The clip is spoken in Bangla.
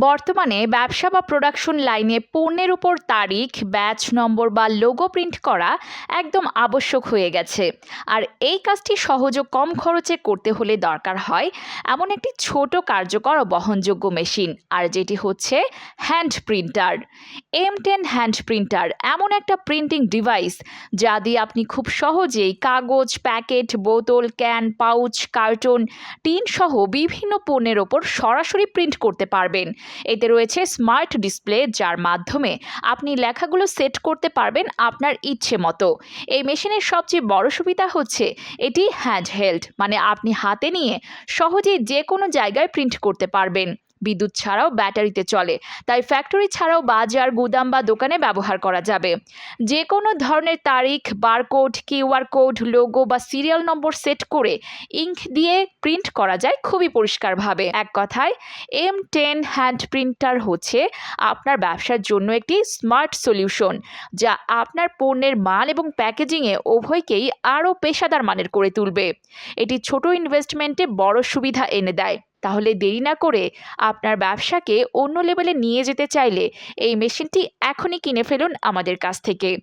বর্তমানে ব্যবসা বা প্রোডাকশন লাইনে পণ্যের উপর তারিখ, ব্যাচ নম্বর বা লোগো প্রিন্ট করা একদম আবশ্যক হয়ে গেছে। আর এই কাজটি সহজ ও কম খরচে করতে হলে দরকার হয় এমন একটি ছোট, কার্যকর ও বহনযোগ্য মেশিন, আর যেটি হচ্ছে hand printer. M10 hand printer এমন একটা প্রিন্টিং ডিভাইস যা দিয়ে আপনি খুব সহজেই কাগজ, প্যাকেট, বোতল, ক্যান, পাউচ, কার্টন, টিন সহ বিভিন্ন পণ্যের ওপর সরাসরি প্রিন্ট করতে পারবেন। এতে রয়েছে স্মার্ট ডিসপ্লে, যার মাধ্যমে আপনি লেখাগুলো সেট করতে পারবেন আপনার ইচ্ছে মতো। এই মেশিনের সবচেয়ে বড় সুবিধা হচ্ছে এটি হ্যান্ডহেল্ড, মানে আপনি হাতে নিয়ে সহজেই যে কোনো জায়গায় প্রিন্ট করতে পারবেন। বিদ্যুৎ ছাড়াও ব্যাটারিতে চলে, তাই ফ্যাক্টরি ছাড়াও বাজার, গুদাম বা দোকানে ব্যবহার করা যাবে। যে কোনো ধরনের তারিখ, বারকোড, কিউআর কোড, লোগো বা সিরিয়াল নম্বর সেট করে ইঙ্ক দিয়ে প্রিন্ট করা যায় খুবই পরিষ্কারভাবে। এক কথায়, M10 হ্যান্ড প্রিন্টার হচ্ছে আপনার ব্যবসার জন্য একটি স্মার্ট সলিউশন, যা আপনার পণ্যের মান এবং প্যাকেজিংয়ে উভয়কেই আরও পেশাদার মানের করে তুলবে। এটি ছোট ইনভেস্টমেন্টে বড় সুবিধা এনে দেয়। তাহলে দেরি না করে আপনার ব্যবসাকে অন্য লেভেলে নিয়ে যেতে চাইলে এই মেশিনটি এখনই কিনে ফেলুন আমাদের কাছ থেকে।